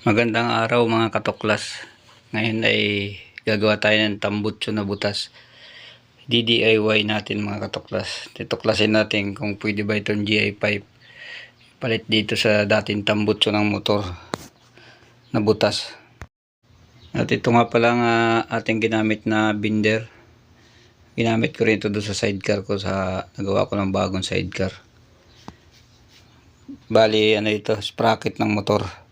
Magandang araw mga katuklas. Ngayon ay gagawa tayo ng tambutso na butas. DIY natin mga katuklas. Tutuklasin natin kung pwede ba itong GI pipe palit dito sa dating tambutso ng motor na butas. At ito nga pala ang ating ginamit na binder. Ginamit ko rin ito doon sa sidecar ko, sa nagawa ko ng bagong sidecar. Bali ano ito, sprocket ng motor.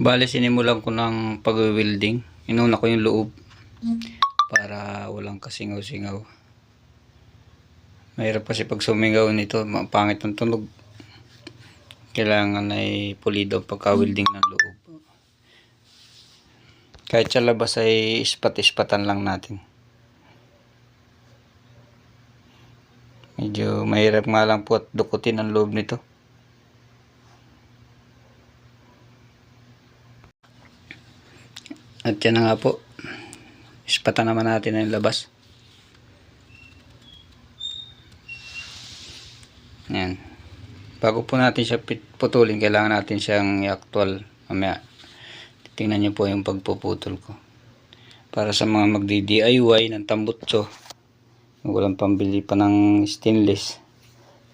Bali sinimulan ko ng pag-welding. Inuna ko yung loob para walang kasingaw-singaw. Mahirap kasi pag sumingaw nito, pangit ng tunog. Kailangan ay pulido pagka-welding ng loob. Kahit sa labas ay ispat-ispatan lang natin. Medyo mahirap nga lang po at dukutin ang loob nito. At yan na nga po. Ispatan naman natin ang labas. Yan. Bago po natin siya putulin, kailangan natin siyang i-actual. Mamaya, tingnan niyo po yung pagpuputol ko. Para sa mga magdi-DIY ng tambutso, walang pambili pa ng stainless,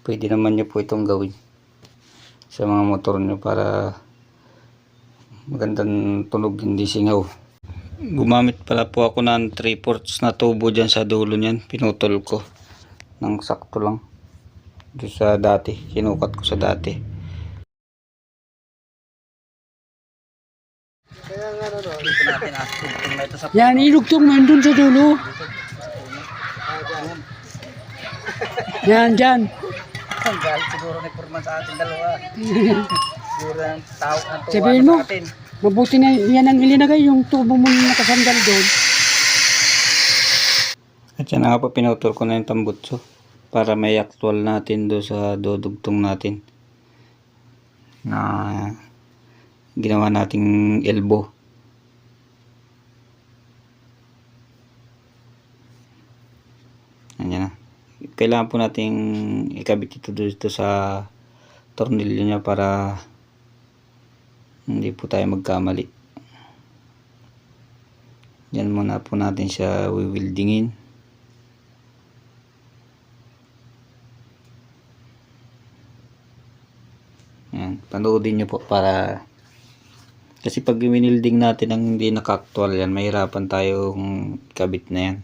pwede naman niyo po itong gawin sa mga motor niyo para magandang tunog, hindi singaw. Gumamit pala po ako ng 3/4 na tubo dyan sa dulo niyan. Pinutol ko ng sakto lang doon sa dati, sinukat ko sa dati. Yan, ilugtong mo dun sa dulo. Yan, dyan. Ang galit siguro ni Purman sa ating dalawa. Siguro ang tao ang tuwa Sabihin mo, sa atin. mabuti na yan ang ilinagay, yung tubo mo nakasandal doon. At yan nga po, pinutol ko na yung tambutso para may actual natin do sa dudugtong natin na ginawa nating elbow. Ayan na. Kailangan po nating ikabit ito dito sa tornilyo niya para hindi po tayo magkamali. Yan muna po natin siya wiwildingin. Yan, panoodin nyo po para kasi pag winilding natin ang hindi naka-actual yan, mahirapan tayong kabit na yan.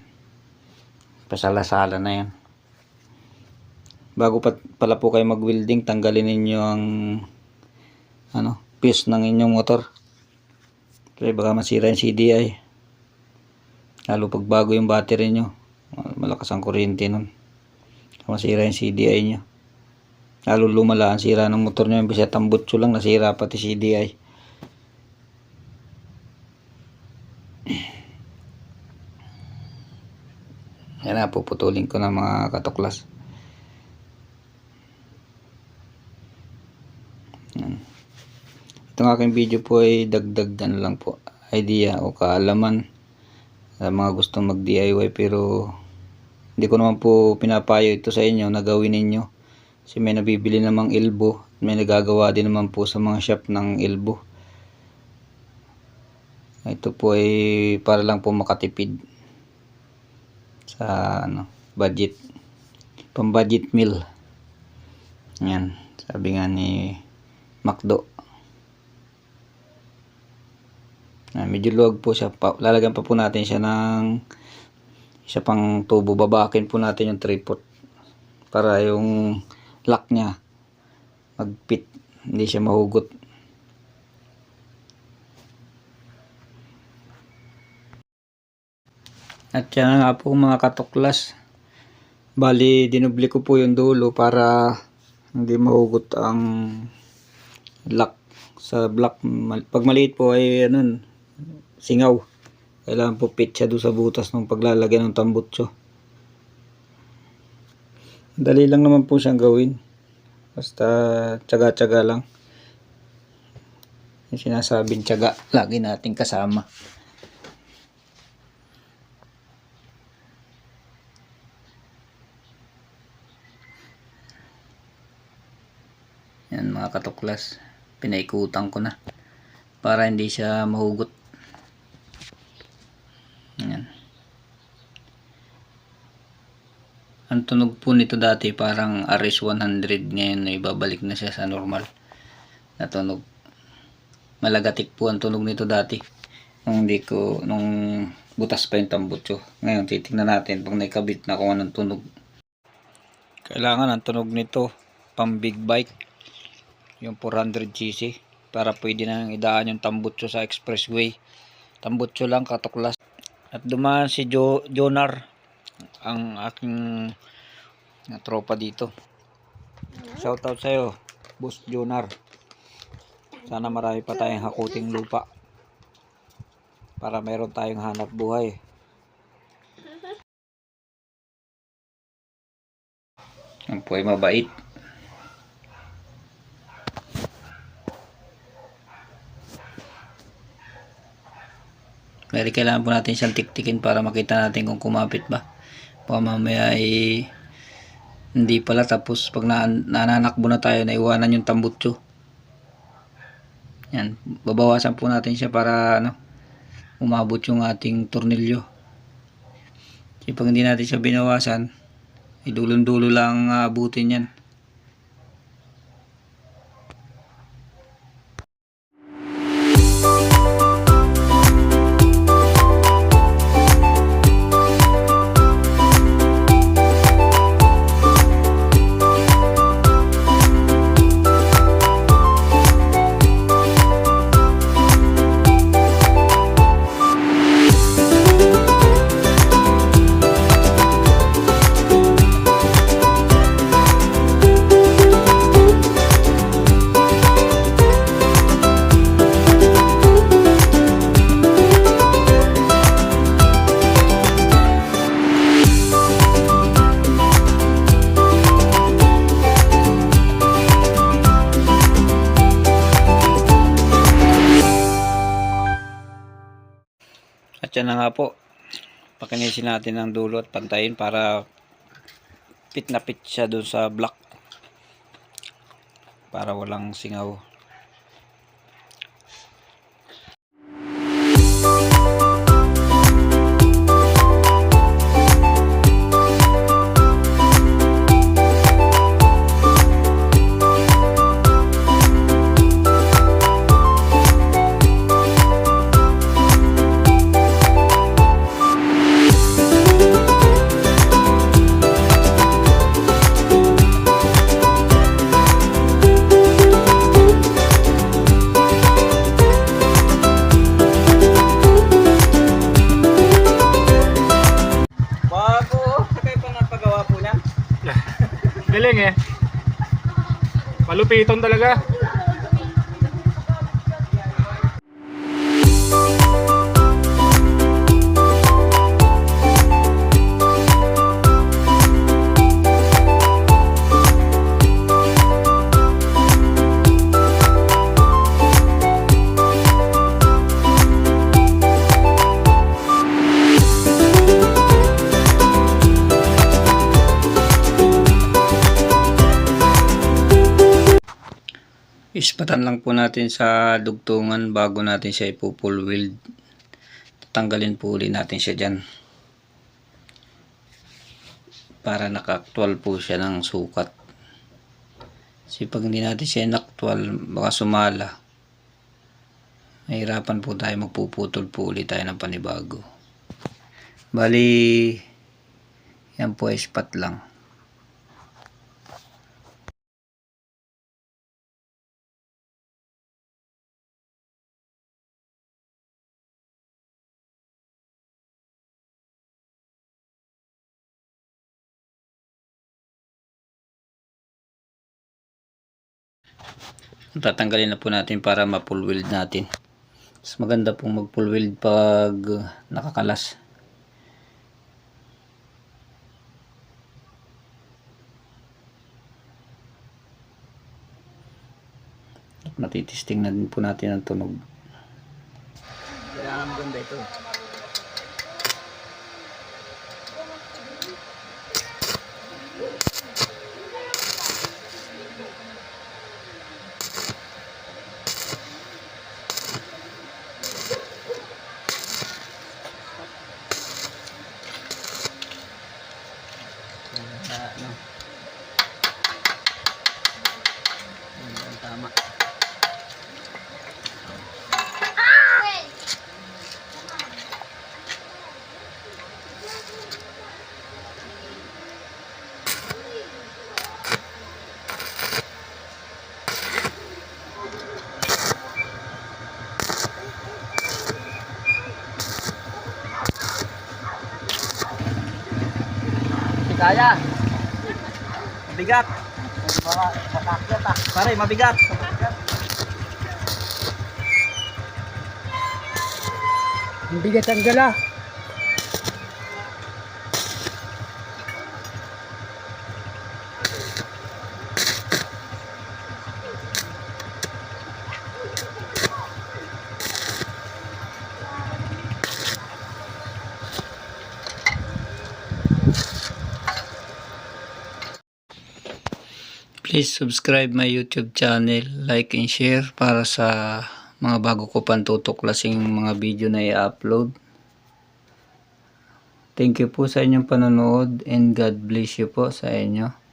Pasala-sala na yan. Bago pala po kayo mag-welding, tanggalin ninyo ang fuse ng inyong motor. Kasi baka masira yung CDI. Lalo pag bago yung battery nyo, malakas ang kuryente nun. Masira yung CDI nyo. Lalo lumala ang sira ng motor nyo. Bisa tambutso lang, nasira pati CDI. Yan na, puputulin ko na mga katuklas. Yan. Itong aking video po ay dagdag lang po, idea o kaalaman sa mga gustong mag DIY, pero hindi ko naman po pinapayo ito sa inyo na gawin ninyo kasi may nabibili namang elbow, may nagagawa din naman po sa mga shop ng elbow. Ito po ay para lang po makatipid sa budget, pang budget meal. Yan, sabi nga ni McDo. Medyo luwag po siya. Lalagyan pa po natin siya ng isa pang tubo. Babakin po natin yung 3/4 para yung lock niya magpit, hindi siya mahugot. At yan nga po mga katuklas. Bali, dinubli ko po yung dulo para hindi mahugot ang lock sa block. Pag maliit po ay singaw. Kailangan po fit siya doon sa butas ng paglalagyan ng tambutso. Dali lang naman po siyang gawin. Basta tsaga-tsaga lang. Yung sinasabing tsaga, lagi nating kasama. Yan mga katuklas, pinaikutan ko na. para hindi siya mahugot. Yan. Ang tunog po nito dati parang RS100, ngayon ay babalik na siya sa normal na tunog. Malagatik po ang tunog nito dati nung butas pa yung tambutso. Ngayon titingnan natin pag naikabit na kung anong tunog. Kailangan ang tunog nito pang big bike, yung 400cc, para pwede nang idaan yung tambutso sa expressway. Tambutso lang, katuklas. At dumaan si Jonar, ang aking tropa dito. Shoutout sa'yo, Boss Jonar. Sana marami pa tayong hakuting lupa para meron tayong hanap buhay. Ang po ay mabait. Pero kailangan po natin siyang tiktikin para makita natin kung kumapit ba. Baka mamaya ay hindi pala, tapos pag nananakbo na tayo, naiwanan yung tambutso. Yan, babawasan po natin siya para umabot yung ating tornilyo. Kasi pag hindi natin siya binawasan, ay dulon-dulo lang abutin yan. At yan na nga po, pakinisin natin ang dulo at pantayin para fit na fit siya doon sa block, para walang singaw. Galing eh. Malupiton talaga. Ispatan lang po natin sa dugtungan bago natin siya ipo-full weld. Tatanggalin po ulit natin siya dyan para naka-actual po siya ng sukat. Kasi pag hindi natin siya in-actual, baka sumala. Mahirapan po tayo, magpuputol po ulit tayo ng panibago. Bali, yan po ay ispat lang. Tatanggalin na po natin para ma-full weld natin. Mas maganda pong mag-full weld pag nakakalas. At matitisting na din po natin ang tunog. Kailangan maganda ito. Kaya. Mabigat. Pare, mabigat. Ang bigat ang dala. Please subscribe my YouTube channel, like and share para sa mga bago ko pang tutuklasing mga video na i-upload. Thank you po sa inyong panonood and God bless you po sa inyo.